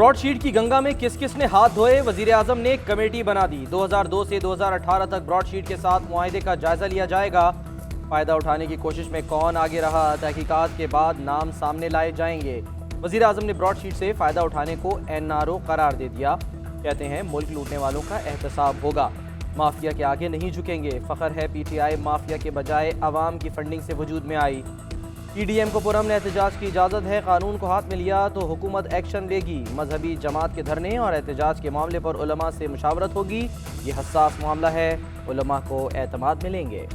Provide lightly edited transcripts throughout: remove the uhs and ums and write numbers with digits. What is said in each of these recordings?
Broadsheet की गंगा में किस किस ने हाथ धोए, वजीर आजम ने कमेटी बना दी। 2002 से 2018 तक ब्रॉडशीट के साथ मुआहदे का जायजा लिया जाएगा। फायदा उठाने की कोशिश में कौन आगे रहा, तहकीकात के बाद नाम सामने लाए जाएंगे। वजीर आजम ने ब्रॉडशीट से फायदा उठाने को NRO करार दे दिया। कहते हैं मुल्क लूटने वालों का एहतसाब होगा, माफिया के आगे नहीं झुकेंगे। फख्र है PTI माफिया के बजाय अवाम की फंडिंग से वजूद में आई। PDM को पुरअमन एहतजाज की इजाज़त है, कानून को हाथ में लिया तो हुकूमत एक्शन लेगी। मजहबी जमात के धरने और एहतजाज के मामले पर उलमा से मुशावरत होगी। ये हसास मामला है, उलमा को एतमाद मिलेंगे।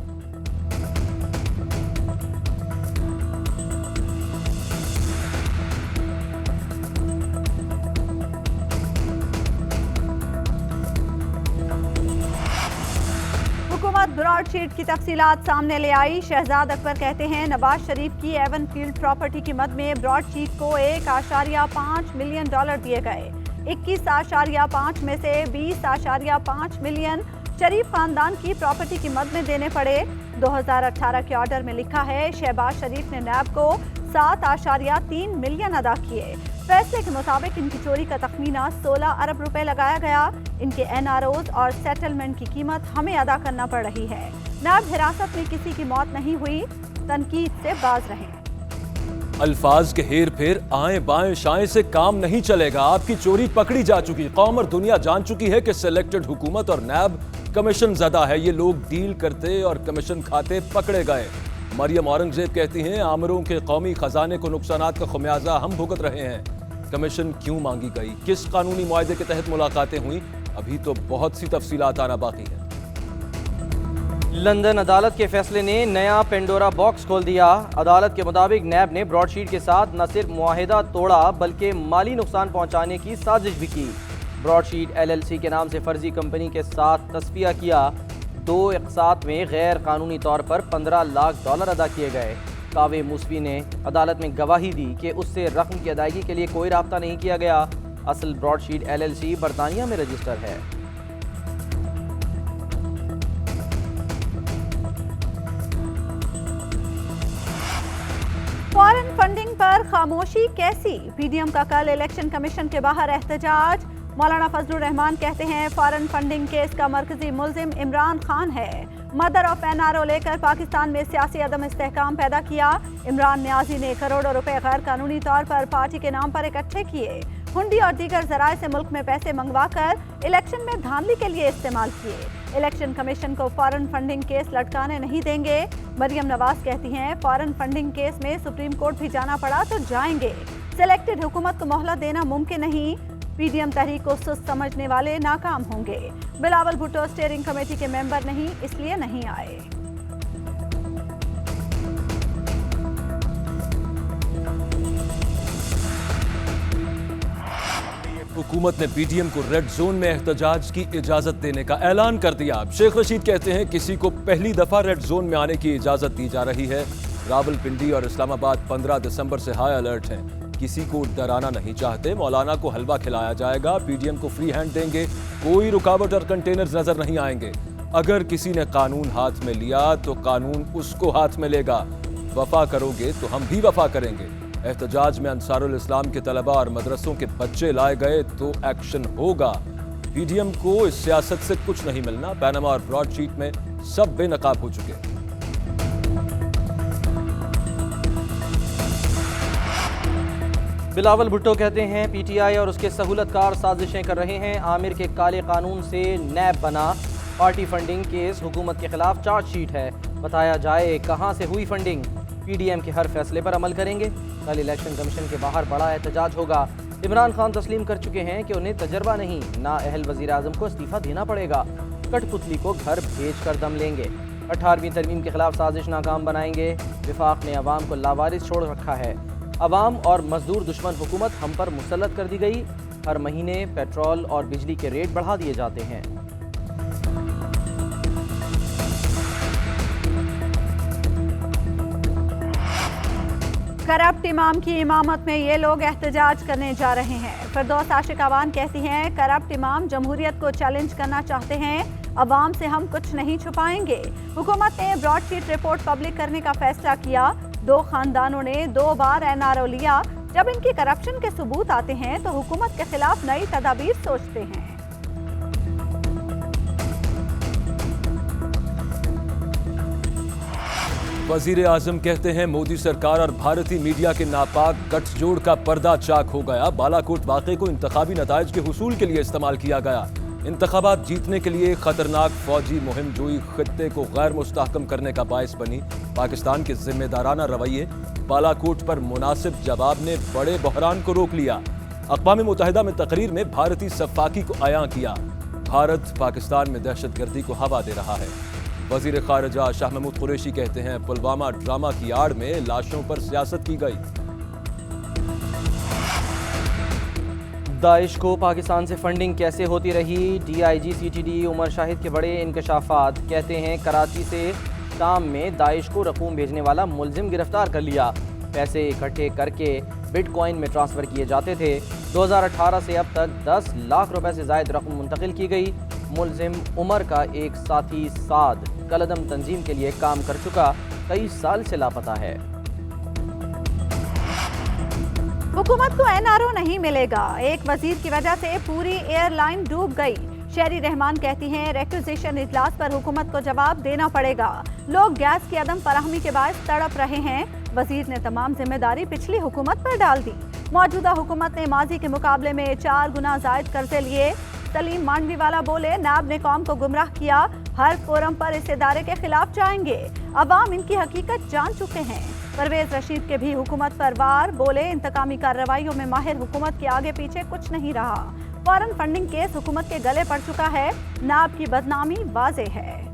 हुकूमत ब्रॉडशीट की तफसीलात सामने ले आई। शहजाद अकबर कहते हैं नवाज शरीफ की एवन फील्ड प्रॉपर्टी की मद में ब्रॉडशीट को $1.5 मिलियन दिए गए। 21.5 में से 20.5 मिलियन शरीफ खानदान की प्रॉपर्टी की मद में देने पड़े। 2018 के ऑर्डर में लिखा है शहबाज शरीफ ने नैब को 7.3 मिलियन अदा किए। फैसले के मुताबिक इनकी चोरी का तखमीना 16 अरब रुपए लगाया गया। इनके NROs और सेटलमेंट की कीमत हमें अदा करना पड़ रही है। नैब हिरासत में किसी की मौत नहीं हुई, तनकीद से बाज रहें। अल्फाज के हेर फेर आए बाएं शाएं से काम नहीं चलेगा। आपकी चोरी पकड़ी जा चुकी, कौम और दुनिया जान चुकी है कि सिलेक्टेड हुकूमत और नैब कमीशन ज़दा है। ये लोग डील करते और कमीशन खाते पकड़े गए। मरियम औरंगजेब कहती हैं आमिरों के कौमी खजाने को नुकसानात का खमियाजा हम भुगत रहे हैं। कमीशन क्यों मांगी गई, किस कानूनी मुआहदे के तहत मुलाकातें हुई, अभी तो बहुत सी तफसीलात आना बाकी है। लंदन अदालत के फैसले ने नया पेंडोरा बॉक्स खोल दिया। अदालत के मुताबिक नैब ने ब्रॉडशीट के साथ न सिर्फ मुआहिदा तोड़ा बल्कि माली नुकसान पहुंचाने की साजिश भी की। ब्रॉडशीट LLC के नाम से फर्जी कंपनी के साथ तस्फिया किया। 2 अक़सात में गैर कानूनी तौर पर $15 लाख अदा किए गए। कावे मूसवी ने अदालत में गवाही दी कि उससे रकम की अदायगी के लिए कोई राब्ता नहीं किया गया। असल ब्रॉडशीट LLC बरतानिया में रजिस्टर है। फॉरेन फंडिंग पर खामोशी कैसी, PDM का कल इलेक्शन कमीशन के बाहर एहतजाज। मौलाना फजलुर रहमान कहते हैं फॉरेन फंडिंग केस का मरकजी मुल्जिम इमरान खान है। मदर ऑफ NRO लेकर पाकिस्तान में सियासी अदम इस्तेहकाम पैदा किया। इमरान न्याजी ने करोड़ों रुपए गैर कानूनी तौर पर पार्टी के नाम पर इकट्ठे किए। हुंडी और दीगर जराए से मुल्क में पैसे मंगवा कर इलेक्शन में धांधली के लिए इस्तेमाल किए। इलेक्शन कमीशन को फॉरेन फंडिंग केस लटकाने नहीं देंगे। मरियम नवाज कहती हैं फॉरेन फंडिंग केस में सुप्रीम कोर्ट भी जाना पड़ा तो जाएंगे। सिलेक्टेड हुकूमत को मोहलत देना मुमकिन नहीं। PDM तहरीक को सुस्त समझने वाले नाकाम होंगे। बिलावल भुट्टो स्टीयरिंग कमेटी के मेंबर नहीं, इसलिए नहीं आए। हुकूमत ने PDM को रेड जोन में एहतजाज की इजाजत देने का ऐलान कर दिया। शेख रशीद कहते हैं किसी को पहली दफा रेड जोन में आने की इजाजत दी जा रही है। रावलपिंडी और इस्लामाबाद 15 दिसंबर से हाई अलर्ट हैं। किसी को डराना नहीं चाहते। मौलाना को हलवा खिलाया जाएगा, PDM को फ्री हैंड देंगे, कोई रुकावट और कंटेनर्स नजर नहीं आएंगे। अगर किसी ने कानून हाथ में लिया तो कानून उसको हाथ में लेगा। वफा करोगे तो हम भी वफा करेंगे। एहतजाज में अंसारुल इस्लाम के तलबा और मदरसों के बच्चे लाए गए तो एक्शन होगा। PDM को इस सियासत से कुछ नहीं मिलना। पैनामा और ब्रॉडशीट में सब बेनकाब हो चुके। बिलावल भुट्टो कहते हैं PTI और उसके सहूलतकार साजिशें कर रहे हैं। आमिर के काले कानून से नैब बना। पार्टी फंडिंग केस हुकूमत के खिलाफ चार्जशीट है। बताया जाए कहां से हुई फंडिंग। PDM के हर फैसले पर अमल करेंगे। कल इलेक्शन कमीशन के बाहर बड़ा एहतजाज होगा। इमरान खान तस्लीम कर चुके हैं कि उन्हें तजर्बा नहीं, ना अहल वजीर आजम को इस्तीफा देना पड़ेगा। कठपुतली को घर भेज कर दम लेंगे। 18वीं तरमीम के खिलाफ साजिश नाकाम बनाएंगे। विफाक ने अवाम को लावारिस छोड़ रखा है। अवाम और मजदूर दुश्मन हुकूमत हम पर मुसल्लत कर दी गई। हर महीने पेट्रोल और बिजली के रेट बढ़ा दिए जाते हैं। करप्ट इमाम की इमामत में ये लोग एहतजाज करने जा रहे हैं। फिरदौस आशिक अवान कहती हैं करप्ट इमाम जमहूरियत को चैलेंज करना चाहते हैं। अवाम से हम कुछ नहीं छुपाएंगे। हुकूमत ने ब्रॉडशीट रिपोर्ट पब्लिक करने का फैसला किया। 2 खानदानों ने 2 बार NRO लिया। जब इनकी करप्शन के सबूत आते हैं तो हुकूमत के खिलाफ नई तदाबीर सोचते हैं। वजीर आजम कहते हैं मोदी सरकार और भारतीय मीडिया के नापाक गठजोड़ का पर्दा चाक हो गया। बालाकोट वाक़े को इंतखाबी नताइज के हुसूल के लिए इस्तेमाल किया गया। इंतखाबात जीतने के लिए खतरनाक फौजी मुहिम जोई खित्ते को गैर मुस्तहकम करने का बायस बनी। पाकिस्तान के जिम्मेदाराना रवैये, बालाकोट पर मुनासिब जवाब ने बड़े बहरान को रोक लिया। अक़वाम मुत्तहिदा में तकरीर में भारतीय सफ़ाकी को अयां किया। भारत पाकिस्तान में दहशतगर्दी को हवा दे रहा है। वज़ीर ख़ारिजा शाह महमूद कुरैशी कहते हैं पुलवामा ड्रामा की आड़ में लाशों पर सियासत की गई। दाइश को पाकिस्तान से फंडिंग कैसे होती रही? DIG CTD उमर शाहिद के बड़े इंकशाफात। कहते हैं कराची से शाम में दाइश को रकूम भेजने वाला मुलजिम गिरफ्तार कर लिया। पैसे इकट्ठे करके बिटकॉइन में ट्रांसफ़र किए जाते थे। 2018 से अब तक 10 लाख रुपए से ज़ायद रकम मुंतकिल की गई। मुलजिम उमर का एक साथी साद कलदम तंजीम के लिए काम कर चुका, कई साल से लापता है। हुकूमत को NRO नहीं मिलेगा, एक वजीर की वजह से पूरी एयरलाइन डूब गई। शेरी रहमान कहती हैं रिक्विजिशन इजलास पर हुकूमत को जवाब देना पड़ेगा। लोग गैस की अदम फराहमी के बाद तड़प रहे हैं। वजीर ने तमाम जिम्मेदारी पिछली हुकूमत पर डाल दी। मौजूदा हुकूमत ने माजी के मुकाबले में 4 गुना जायद कर्जे लिए। सलीम मांडवी वाला बोले नाब ने कौम को गुमराह किया, हर फोरम पर इस इदारे के खिलाफ जाएंगे। अवाम इनकी हकीकत जान चुके हैं। परवेज रशीद के भी हुकूमत पर वार, बोले इंतकामी कार्रवाइयों में माहिर हुकूमत के आगे पीछे कुछ नहीं रहा। फॉरेन फंडिंग केस हुकूमत के गले पड़ चुका है, नाब की बदनामी वाज़ेह है।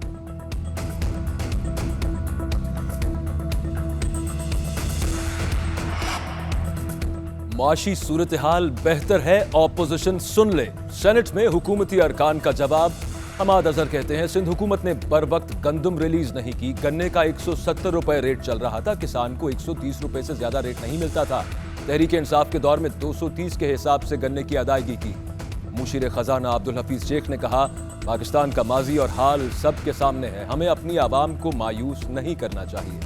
माशी सूरत हाल बेहतर है, ऑपोजिशन सुन ले। सेनेट में हुकूमती अरकान का जवाब। हमाद अजहर कहते हैं सिंध हुकूमत ने बर वक्त गंदम रिलीज नहीं की। गन्ने का 170 रुपए रेट चल रहा था, किसान को 130 रुपए से ज्यादा रेट नहीं मिलता था। तहरीक इंसाफ के दौर में 230 के हिसाब से गन्ने की अदायगी की। मुशीर खजाना अब्दुल हफीज शेख ने कहा पाकिस्तान का माजी और हाल सबके सामने है, हमें अपनी आवाम को मायूस नहीं करना चाहिए।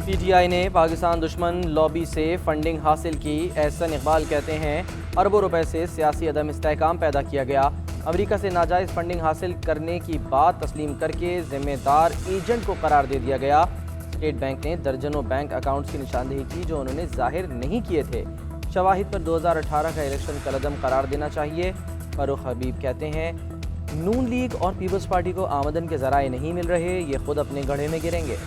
PTI ने पाकिस्तान दुश्मन लॉबी से फंडिंग हासिल की। एहसन इकबाल कहते हैं अरबों रुपए से सियासी अदम इस्तेहकाम पैदा किया गया। अमेरिका से नाजायज़ फंडिंग हासिल करने की बात तस्लीम करके जिम्मेदार एजेंट को करार दे दिया गया। स्टेट बैंक ने दर्जनों बैंक अकाउंट्स की निशानदेही की जो उन्होंने जाहिर नहीं किए थे। शवाहिद पर 2018 का इलेक्शन कलदम करार देना चाहिए। फारूक हबीब कहते हैं नून लीग और पीपल्स पार्टी को आमदन के ज़राए नहीं मिल रहे, ये खुद अपने गड्ढे में गिरेंगे।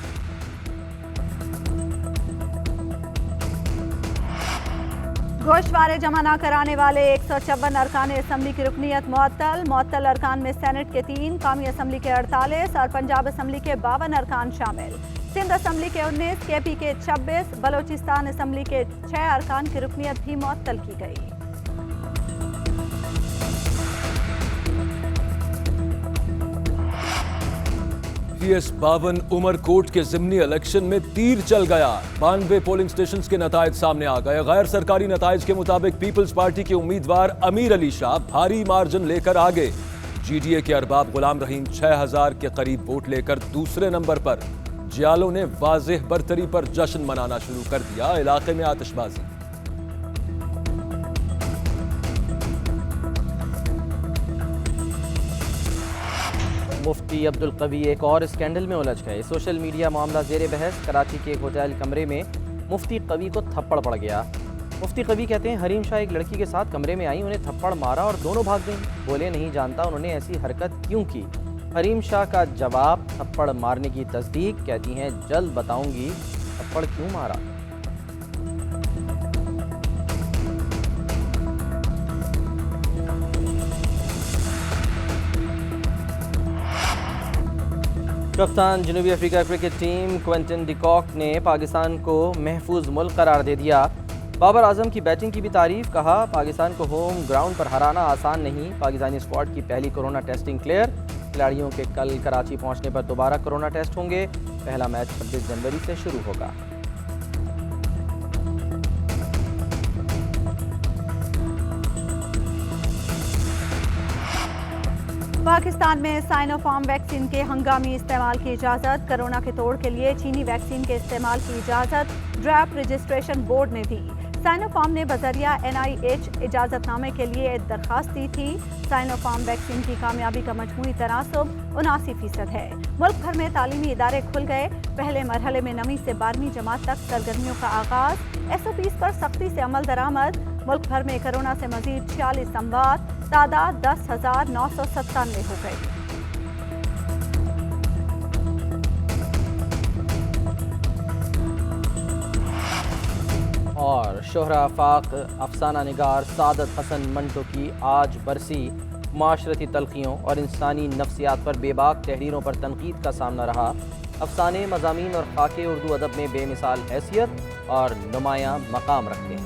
गोशवारे जमा न कराने वाले 154 अरकान असम्बली की रुकनीत मुअत्तल अरकान में सेनेट के 3, कौमी असम्बली के 48 और पंजाब असम्बली के 52 अरकान शामिल। सिंध असम्बली के 19, KP के 26, बलोचिस्तान असम्बली के 6 अरकान की रुकनीत भी मुअत्तल की गई। PS52 उमरकोट के जिमनी इलेक्शन में तीर चल गया। 92 पोलिंग स्टेशन के नतायज सामने आ गए। गैर सरकारी नतायज के मुताबिक पीपल्स पार्टी के उम्मीदवार अमीर अली शाह भारी मार्जिन लेकर आगे। GDA के अरबाब गुलाम रहीम 6000 के करीब वोट लेकर दूसरे नंबर पर। जियालों ने वाज़ेह बरतरी पर जश्न मनाना शुरू कर दिया। इलाके में आतिशबाजी। मुफ्ती अब्दुल कवी एक और स्कैंडल में उलझ गए। सोशल मीडिया मामला जेर बहस। कराची के एक होटल कमरे में मुफ्ती कवी को थप्पड़ पड़ गया। मुफ्ती कवी कहते हैं हरीम शाह एक लड़की के साथ कमरे में आई, उन्हें थप्पड़ मारा और दोनों भाग गईं। बोले नहीं जानता उन्होंने ऐसी हरकत क्यों की। हरीम शाह का जवाब थप्पड़ मारने की तस्दीक। कहती हैं जल्द बताऊंगी थप्पड़ क्यों मारा। कप्तान जनूबी Africa cricket team Quinton de Kock ने पाकिस्तान को महफूज मुल्क करार दे दिया। बाबर आजम की बैटिंग की भी तारीफ। कहा पाकिस्तान को होम ग्राउंड पर हराना आसान नहीं। पाकिस्तानी स्क्वाड की पहली कोरोना टेस्टिंग क्लियर। खिलाड़ियों के कल कराची पहुंचने पर दोबारा कोरोना टेस्ट होंगे। पहला मैच 26 जनवरी से शुरू होगा। पाकिस्तान में साइनोफार्म वैक्सीन के हंगामी इस्तेमाल की इजाज़त। कोरोना के तोड़ के लिए चीनी वैक्सीन के इस्तेमाल की इजाज़त ड्राफ्ट रजिस्ट्रेशन बोर्ड ने दी। साइनोफार्म ने बजरिया NIH इजाज़तनामे के लिए दरखास्त दी थी। साइनोफार्म वैक्सीन की कामयाबी का मजमूई तनासुब 79% है। मुल्क भर में तालीमी इदारे खुल गए। पहले मरहले में 9वीं से 12वीं जमात तक सरगर्मियों का आगाज। SOPs पर सख्ती से अमल दरामद। मुल्क भर में कोरोना से मजीद 46 अमवात, तादाद 10,997 हो गई। और शोहरा आफाक अफसाना निगार सादत हसन मंटो की आज बरसी। माशरती तलखियों और इंसानी नफ्सियात पर बेबाक तहरीरों पर तनकीद का सामना रहा। अफसाने, मज़ामीन और खाके उर्दू अदब में बेमिसाल हैसियत और नुमायां मकाम रखते हैं।